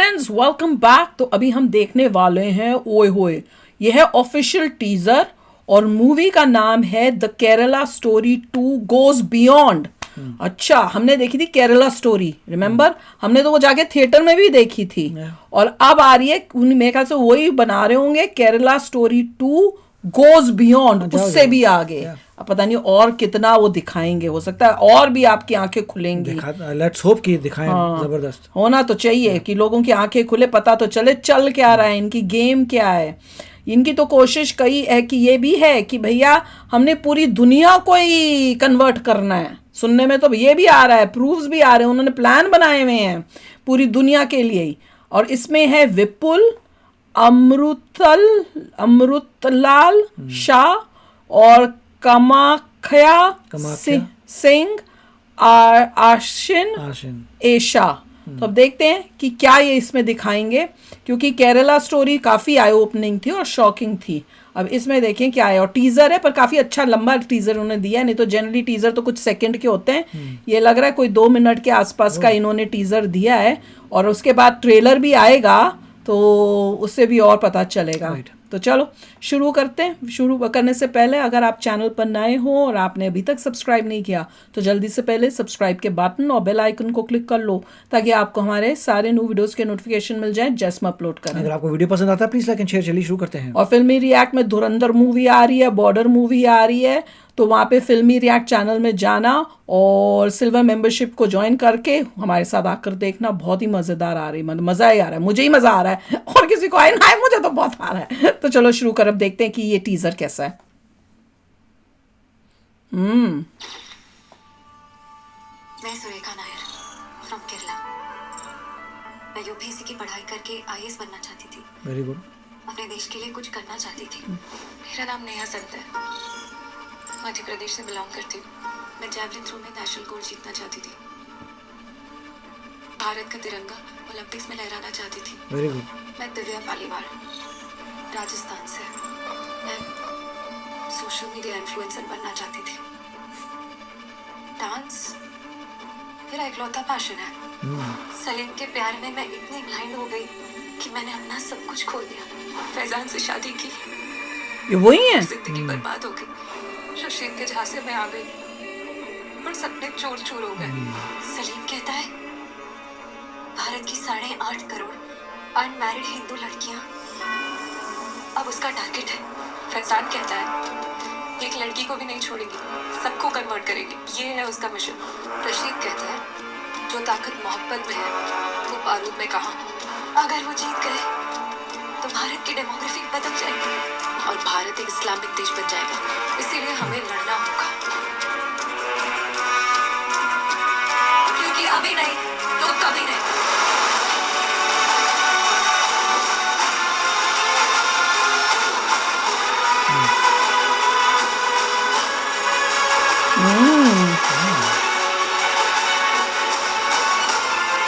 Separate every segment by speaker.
Speaker 1: Friends welcome back. तो अभी हम देखने वाले हैं ओए होए, ये है ऑफिशियल टीजर और मूवी का नाम है the Kerala story 2 goes beyond. अच्छा, हमने देखी थी केरला स्टोरी, रिमेम्बर? हमने तो वो जाके थिएटर में भी देखी थी और अब आ रही है, मेरे ख्याल से वही बना रहे होंगे, केरला स्टोरी 2 गोज बियॉन्ड, उससे भी आगे। अब पता नहीं और कितना वो दिखाएंगे, हो सकता है और भी आपकी आंखें खुलेंगी।
Speaker 2: लेट्स होप कि दिखाएं। जबरदस्त
Speaker 1: होना तो चाहिए कि लोगों की आंखें खुले, पता तो चले चल क्या रहा है, इनकी गेम क्या है। इनकी तो कोशिश कई है कि ये भी है कि भैया हमने पूरी दुनिया को ही कन्वर्ट करना है। सुनने में तो ये भी आ रहा है, प्रूफ्स भी आ रहे हैं, उन्होंने प्लान बनाए हुए हैं पूरी दुनिया के लिए ही। और इसमें है विपुल, अमृतलाल शाह और कमाख्या सिंह, आशिन एशा। तो अब देखते हैं कि क्या ये इसमें दिखाएंगे, क्योंकि केरला स्टोरी काफ़ी आई ओपनिंग थी और शॉकिंग थी। अब इसमें देखें क्या है, और टीज़र है पर काफ़ी अच्छा लंबा टीज़र उन्होंने दिया है, नहीं तो जनरली टीज़र तो कुछ सेकंड के होते हैं। ये लग रहा है कोई 2 मिनट के आसपास का इन्होंने टीज़र दिया है, और उसके बाद ट्रेलर भी आएगा तो उससे भी और पता चलेगा। तो चलो शुरू करते हैं। शुरू करने से पहले अगर आप चैनल पर नए हो और आपने अभी तक सब्सक्राइब नहीं किया तो जल्दी से पहले सब्सक्राइब के बटन और बेल आइकन को क्लिक कर लो, ताकि आपको हमारे सारे न्यू वीडियोस के नोटिफिकेशन मिल जाए जैसे हम अपलोड करें।
Speaker 2: अगर आपको वीडियो पसंद आता है प्लीज लाइक एंड शेयर। चलिए शुरू करते हैं।
Speaker 1: और फिल्मी रिएक्ट में धुरंधर मूवी आ रही है, बॉर्डर मूवी आ रही है, तो वहाँ पे फिल्मी रिएक्ट चैनल में जाना और सिल्वर मेंबरशिप को ज्वाइन करके हमारे साथ आकर देखना। बहुत ही मज़ेदार आ रही है, मतलब मज़ा ही आ रहा है, मुझे ही मज़ा आ रहा है और किसी को आए ना आए, मुझे तो बहुत आ रहा है। तो चलो शुरू कर, अब देखते हैं कि ये टीज़र कैसा है।
Speaker 3: मैं सुरेखा नायर फ्रॉम केरला। मैं यूपीएससी की पढ़ाई करके आईएएस बनना चाहती थी।
Speaker 2: Very good.
Speaker 3: अपने देश के लिए कुछ करना चाहती थी। मेरा नाम नेहा संत है, मध्य प्रदेश से बिलोंग करती हूँ। मैं जैवलिन थ्रो में नेशनल गोल्ड जीतना चाहती थी। भारत का तिरंगा ओलंपिक्स में लहराना चाहती थी।
Speaker 2: Very good.
Speaker 3: मैं दिव्या पालीवाल, राजस्थान से। मैं सोशल मीडिया इन्फ्लुएंसर बनना चाहती थी। डांस मेरा इकलौता पैशन है। सलीम के प्यार में मैं इतनी ब्लाइंड हो गई कि मैंने अपना सब कुछ खो दिया। फैजान से शादी की,
Speaker 1: ये वही है।
Speaker 3: जिंदगी बर्बाद हो गई। रशीद के झांसे में आ गई और सपने चूर चूर हो गए। सलीम कहता है भारत की 8.5 करोड़ अनमैरिड हिंदू लड़कियां अब उसका टारगेट है। फैजान कहता है एक लड़की को भी नहीं छोड़ेगी, सबको कन्वर्ट करेगी, ये है उसका मिशन। रशीद कहता है जो ताकत मोहब्बत में है वो बारूद में कहाँ। अगर वो जीत गए तो भारत की डेमोग्राफी बदल जाएगी और भारत एक इस्लामिक देश बन जाएगा। इसीलिए हमें लड़ना होगा, क्योंकि अभी नहीं तो कभी नहीं।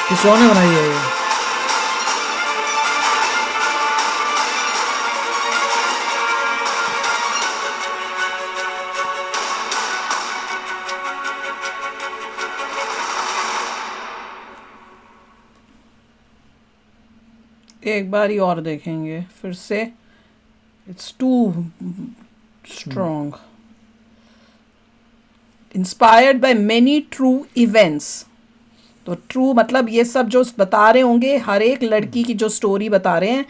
Speaker 2: किसने बनाई है ये?
Speaker 1: एक बार ही और देखेंगे फिर से, it's too strong. Inspired by many true events. तो ट्रू मतलब ये सब जो बता रहे होंगे, हर एक लड़की की जो स्टोरी बता रहे हैं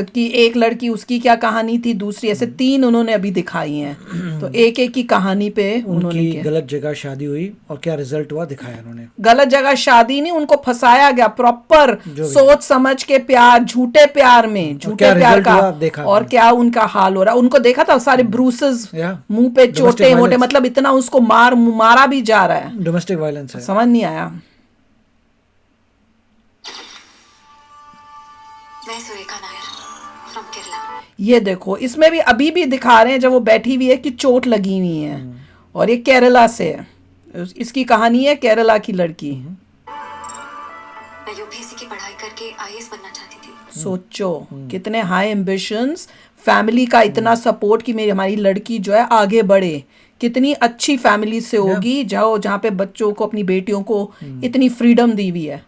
Speaker 1: कि एक लड़की उसकी क्या कहानी थी, दूसरी, ऐसे 3 उन्होंने अभी दिखाई हैं। तो एक एक की कहानी पे उन्होंने
Speaker 2: गलत जगह शादी हुई और क्या रिजल्ट हुआ दिखाया उन्होंने।
Speaker 1: गलत जगह शादी नहीं, उनको फंसाया गया प्रॉपर सोच समझ के प्यार, झूठे प्यार में, झूठे प्यार का देखा और क्या उनका हाल हो रहा है। उनको देखा था सारे ब्रूसेस, मुंह पे चोटे मोटे, मतलब इतना उसको मारा भी जा रहा है।
Speaker 2: डोमेस्टिक वायलेंस है।
Speaker 1: समझ नहीं आया।
Speaker 3: मैं सुरेखा नायर फ्रॉम केरला।
Speaker 1: ये देखो, इसमें भी अभी भी दिखा रहे हैं जब वो बैठी हुई है कि चोट लगी हुई है, और ये केरला से है। इसकी कहानी है केरला की लड़की।
Speaker 3: मैं यूपीएससी की पढ़ाई करके आईएएस बनना चाहती थी।
Speaker 1: सोचो कितने हाई एम्बिशंस, फैमिली का इतना सपोर्ट कि मेरी हमारी लड़की जो है आगे बढ़े। कितनी अच्छी फैमिली से होगी जहाँ पे बच्चों को, अपनी बेटियों को इतनी फ्रीडम दी हुई है।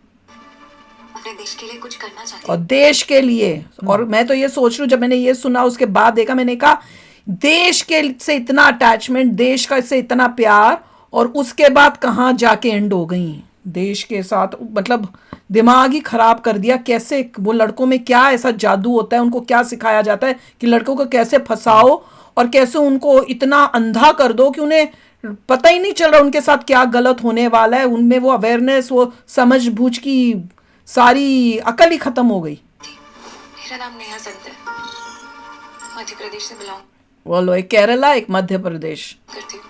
Speaker 3: अपने देश के लिए कुछ करना चाहती
Speaker 1: और
Speaker 3: हूँ।
Speaker 1: देश के लिए, और मैं तो ये सोच रही हूँ, जब मैंने ये सुना उसके बाद देखा, मैंने कहा देश के से इतना अटैचमेंट, देश का से इतना प्यार, और उसके बाद कहाँ जाके एंड हो गई देश के साथ। मतलब दिमाग ही खराब कर दिया। कैसे वो लड़कों में क्या ऐसा जादू होता है, उनको क्या सिखाया जाता है कि लड़कों को कैसे फंसाओ और कैसे उनको इतना अंधा कर दो कि उन्हें पता ही नहीं चल रहा उनके साथ क्या गलत होने वाला है। उनमें वो अवेयरनेस, वो समझ बूझ की सारी अकल ही खत्म हो गई।
Speaker 3: मेरा नाम नेहा संत है, मध्य प्रदेश से बिलोंग
Speaker 1: बोलो, एक केरला, एक मध्य प्रदेश।
Speaker 3: करती हूँ।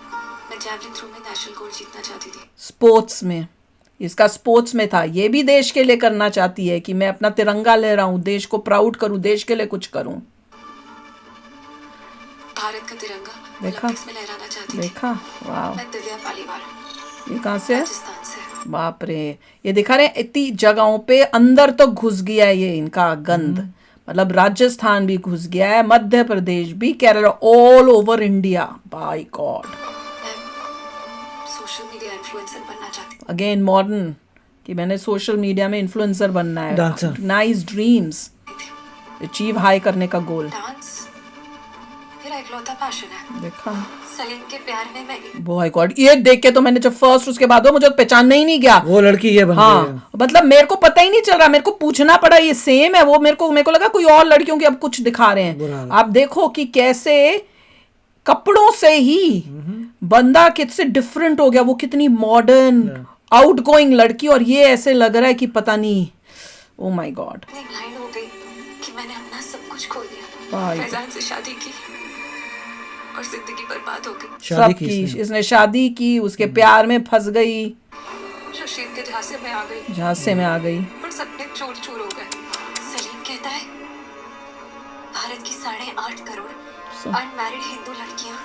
Speaker 3: मैं जैवलिन थ्रो में नेशनल गोल्ड जीतना चाहती थी।
Speaker 1: स्पोर्ट्स में, इसका स्पोर्ट्स में था। ये भी देश के लिए करना चाहती है कि मैं अपना तिरंगा ले रहा हूँ, देश को प्राउड करूँ, देश के लिए कुछ करूँ।
Speaker 3: भारत का तिरंगा
Speaker 1: देखा?
Speaker 3: ओलंपिक्स में लहराना चाहती थी।
Speaker 1: देखा? वाह,
Speaker 3: मैं दिव्या पालीवाल,
Speaker 1: ये कहाँ से है?
Speaker 3: राजस्थान से।
Speaker 1: बाप रे, ये दिखा रहे हैं इतनी जगहों पे अंदर तो घुस गया है ये इनका गंद। मतलब राजस्थान भी घुस गया है, मध्य प्रदेश भी, Kerala, all over India. By god,
Speaker 3: मैं सोशल मीडिया इन्फ्लुएंसर बनना चाहती
Speaker 1: अगेन मॉडर्न, कि मैंने सोशल मीडिया में इन्फ्लुएंसर बनना है।
Speaker 2: Dancer.
Speaker 1: नाइस ड्रीम्स,
Speaker 3: थी।
Speaker 1: अचीव हाई करने का गोल।
Speaker 3: डांस मेरा इकलौता पैशन है।
Speaker 1: देखा?
Speaker 3: सलीम के प्यार में मैं
Speaker 1: बाय गॉड, ये देख के तो मैंने जब फर्स्ट, उसके बाद वो मुझे पहचानना ही नहीं गया।
Speaker 2: वो लड़की ये बन गई है।
Speaker 1: हाँ, मतलब मेरे को पता ही नहीं चल रहा, मेरे को पूछना पड़ा ये सेम है वो। मेरे को लगा कोई और लड़कियों की अब कुछ दिखा रहे
Speaker 2: बुरा
Speaker 1: हैं।
Speaker 2: हाल।
Speaker 1: आप देखो कि कैसे कपड़ों से ही बंदा कितने डिफरेंट हो गया। वो कितनी मॉडर्न आउटगोइंग लड़की, और ये ऐसे लग रहा है कि पता नहीं। ओ माय गॉड,
Speaker 3: इतनी ब्लाइंड हो गई कि मैंने अपना सब कुछ खो दिया।
Speaker 1: भाई।
Speaker 3: फैजान से शादी की और जिंदगी बर्बाद हो गई।
Speaker 2: शादी
Speaker 1: सब
Speaker 2: की
Speaker 1: की
Speaker 2: इसने।
Speaker 1: इसने शादी की, उसके प्यार में फंस गई,
Speaker 3: रशीद के झांसे में आ गई
Speaker 1: झांसे में आ गई।
Speaker 3: और सपने चूर चूर हो गए। सलीम कहता है भारत की 8.5 करोड़ अनमैरिड हिंदू लड़कियां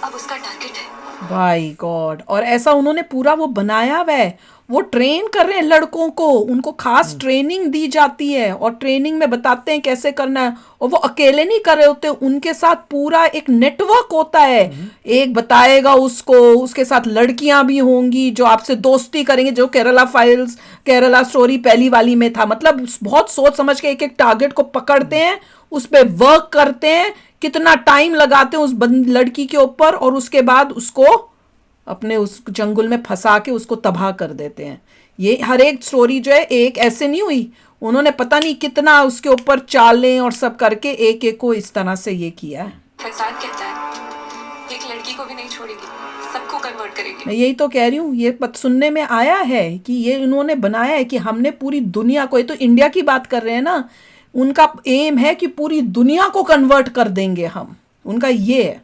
Speaker 3: अब उसका टारगेट है।
Speaker 1: बाय गॉड, और ऐसा उन्होंने पूरा वो बनाया हुआ है। वो ट्रेन कर रहे हैं लड़कों को, उनको खास ट्रेनिंग दी जाती है, और ट्रेनिंग में बताते हैं कैसे करना है। और वो अकेले नहीं कर रहे होते, उनके साथ पूरा एक नेटवर्क होता है। एक बताएगा उसको, उसके साथ लड़कियां भी होंगी जो आपसे दोस्ती करेंगे, जो केरला फाइल्स, केरला स्टोरी पहली वाली में था। मतलब बहुत सोच समझ के एक एक टारगेट को पकड़ते हैं, उस पर वर्क करते हैं, कितना टाइम लगाते हैं उस लड़की के ऊपर, और उसके बाद उसको अपने उस जंगल में फंसा के उसको तबाह कर देते हैं। ये हर एक स्टोरी जो है एक ऐसे नहीं हुई, उन्होंने पता नहीं कितना उसके ऊपर चालें और सब करके एक एक को इस तरह से ये किया है।
Speaker 3: फैजान कहता है एक लड़की को भी नहीं छोड़ेगी, सबको कन्वर्ट करेगी।
Speaker 1: मैं यही तो कह रही हूँ, ये सुनने में आया है कि ये इन्होंने बनाया है कि हमने पूरी दुनिया को, ये तो इंडिया की बात कर रहे हैं ना, उनका एम है कि पूरी दुनिया को कन्वर्ट कर देंगे हम, उनका ये है।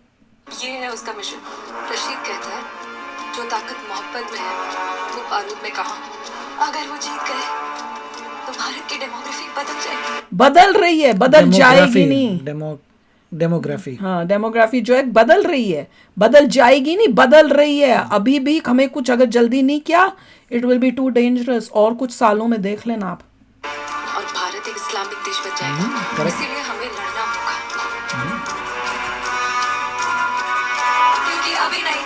Speaker 3: ये है उसका मिशन। रशीद कहता है जो ताकत मोहब्बत में है वो बारूद में कहाँ। अगर वो जीत गए तो भारत की डेमोग्राफी बदल जाएगी।
Speaker 1: बदल रही है, बदल जाएगी नहीं।
Speaker 2: डेमोग्राफी।
Speaker 1: हाँ, डेमोग्राफी जो है बदल रही है, बदल जाएगी नहीं, बदल रही है। अभी भी हमें कुछ अगर जल्दी नहीं किया, it will be too dangerous. और कुछ सालों में देख लेना आप।
Speaker 3: और भारत एक इस्लामिक देश बन जाएगा। इसीलिए हमें लड़ना होगा, क्योंकि अभी नहीं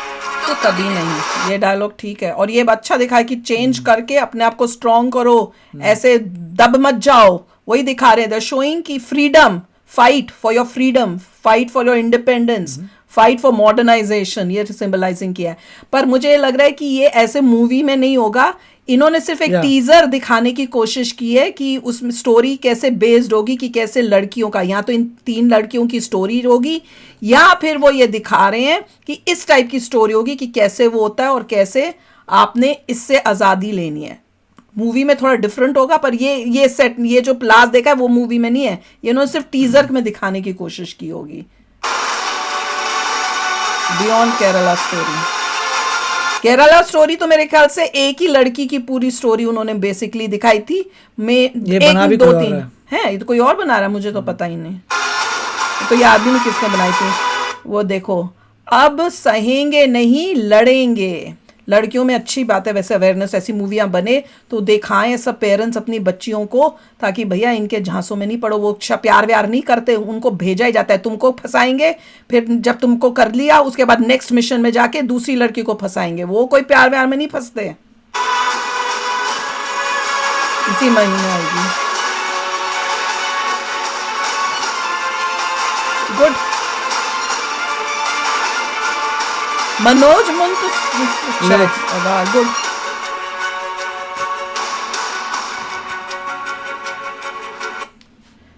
Speaker 1: तो कभी नहीं। ये डायलॉग ठीक है, और ये अच्छा दिखा है कि चेंज करके अपने आप को स्ट्रॉन्ग करो, ऐसे दब मत जाओ। वही दिखा रहे हैं, दे शोइंग की freedom, fight for your freedom, fight for your independence, fight for modernisation, ये सिंबलाइजिंग किया है। पर मुझे ये लग रहा है कि ये ऐसे मूवी में नहीं होगा। इन्होंने सिर्फ एक टीजर दिखाने की कोशिश की है कि उसमें स्टोरी कैसे बेस्ड होगी, कि कैसे लड़कियों का, या तो इन 3 लड़कियों की स्टोरी होगी, या फिर वो ये दिखा रहे हैं कि इस टाइप की स्टोरी होगी कि कैसे वो होता है और कैसे आपने इससे आज़ादी लेनी है। मूवी में थोड़ा डिफरेंट होगा, पर ये सेट, ये जो लास्ट देखा है वो मूवी में नहीं है, ये इन्होंने सिर्फ टीजर में दिखाने की कोशिश की होगी। Beyond Kerala story, Kerala story तो मेरे ख्याल से एक ही लड़की की पूरी स्टोरी उन्होंने बेसिकली दिखाई थी।
Speaker 2: ये बना भी
Speaker 1: 2-3 है, ये तो कोई और बना रहा है, मुझे तो पता ही नहीं, तो याद भी नहीं किसने बनाई थी। वो देखो, अब सहेंगे नहीं, लड़ेंगे। लड़कियों में अच्छी बात है वैसे अवेयरनेस, ऐसी मूवियाँ बने तो दिखाएं सब पेरेंट्स अपनी बच्चियों को, ताकि भैया इनके झांसों में नहीं पड़ो। वो प्यार व्यार नहीं करते, उनको भेजा ही जाता है, तुमको फंसाएंगे, फिर जब तुमको कर लिया उसके बाद नेक्स्ट मिशन में जाके दूसरी लड़की को फंसाएंगे। वो कोई प्यार व्यार में नहीं फंसते। इसी महीने आएगी। गुड। मनोज मुंत, गुड।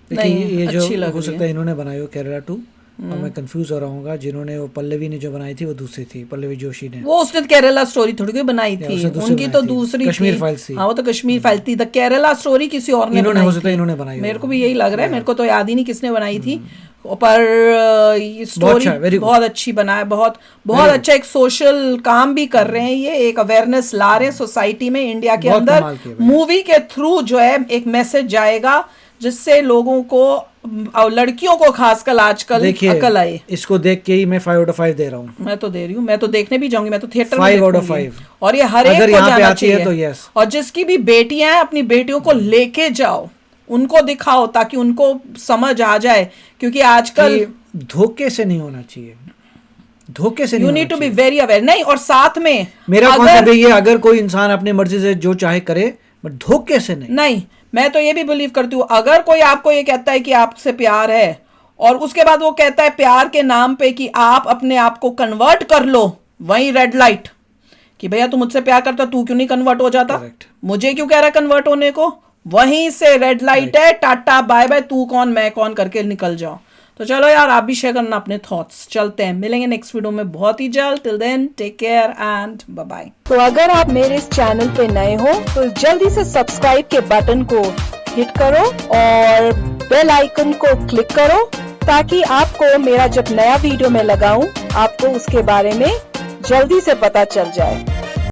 Speaker 2: देखिए
Speaker 1: नहीं,
Speaker 2: ये
Speaker 1: अच्छी
Speaker 2: जो
Speaker 1: लग
Speaker 2: हो
Speaker 1: रही
Speaker 2: सकता है इन्होंने बनाई हो केरला 2, और मैं कंफ्यूज हो रहा हूँ, जिन्होंने वो पल्लवी ने जो बनाई थी वो दूसरी थी, पल्लवी जोशी ने।
Speaker 1: वो उसने केरला स्टोरी थोड़ी कोई बनाई थी,
Speaker 2: उसने दूसरी
Speaker 1: उनकी
Speaker 2: बनाई
Speaker 1: तो
Speaker 2: थी,
Speaker 1: दूसरी
Speaker 2: कश्मीर
Speaker 1: थी।
Speaker 2: फाइल्स थी।
Speaker 1: हाँ वो तो कश्मीर फाइल थी। द केरला स्टोरी किसी और ने
Speaker 2: इन्होंने
Speaker 1: बनाई
Speaker 2: हो सकता है
Speaker 1: थी।
Speaker 2: इन्होंने बनाई
Speaker 1: मेरे
Speaker 2: हो।
Speaker 1: को भी यही लग रहा है, मेरे को तो याद ही नहीं किसने बनाई थी। पर ये स्टोरी
Speaker 2: अच्छा, very good।
Speaker 1: बहुत अच्छी बना है, बहुत बहुत अच्छा एक सोशल काम भी कर रहे हैं, ये एक अवेयरनेस ला रहे हैं सोसाइटी में, इंडिया के
Speaker 2: बहुत
Speaker 1: अंदर।
Speaker 2: कमाल किया भाई।
Speaker 1: मूवी के थ्रू जो है एक मैसेज जाएगा, जिससे लोगों को और लड़कियों को खासकर आजकल
Speaker 2: देखिए
Speaker 1: अकल आए।
Speaker 2: इसको देख के ही मैं 5 आउट ऑफ 5 दे रहा हूँ।
Speaker 1: मैं तो दे रही हूँ, मैं तो देखने भी जाऊंगी, मैं तो थिएटर में
Speaker 2: 5 out of
Speaker 1: देखूंगी।
Speaker 2: 5।
Speaker 1: और ये हर एक
Speaker 2: अगर
Speaker 1: को
Speaker 2: यहाँ पे
Speaker 1: जाना
Speaker 2: आती है
Speaker 1: चाहिए
Speaker 2: तो yes।
Speaker 1: और जिसकी भी बेटियां हैं अपनी बेटियों को लेके जाओ, उनको दिखाओ ताकि उनको समझ आ जाए, क्योंकि आजकल
Speaker 2: कि धोखे से नहीं होना चाहिए, धोखे से
Speaker 1: यू
Speaker 2: नहीं
Speaker 1: नीड टू
Speaker 2: होना
Speaker 1: बी
Speaker 2: चाहिए।
Speaker 1: Very aware. नहीं, और साथ में
Speaker 2: मेरा
Speaker 1: अगर-
Speaker 2: कॉन्सेप्ट ये, अगर कोई इंसान अपनी मर्जी से जो चाहे करे, बट धोखे से नहीं।
Speaker 1: नहीं, मैं तो ये भी बिलीव करती हूँ, अगर कोई आपको ये कहता है कि आपसे प्यार है और उसके बाद वो कहता है प्यार के नाम पे कि आप अपने आप को कन्वर्ट कर लो, वही रेड लाइट कि भैया तू मुझसे प्यार करता, तू क्यों नहीं कन्वर्ट हो जाता?
Speaker 2: Correct।
Speaker 1: मुझे क्यों कह रहा कन्वर्ट होने को? वहीं से रेड लाइट है, टाटा बाय बाय, तू कौन मैं कौन करके निकल जाओ। तो चलो यार, आप भी शेयर करना अपने थॉट्स। चलते हैं, मिलेंगे नेक्स्ट वीडियो में बहुत ही जल्द। Till then take care and bye bye.
Speaker 4: तो अगर आप मेरे इस चैनल पे नए हो तो जल्दी से सब्सक्राइब के बटन को हिट करो और बेल आइकन को क्लिक करो, ताकि आपको मेरा जब नया वीडियो मैं लगाऊं आपको उसके बारे में जल्दी से पता चल जाए।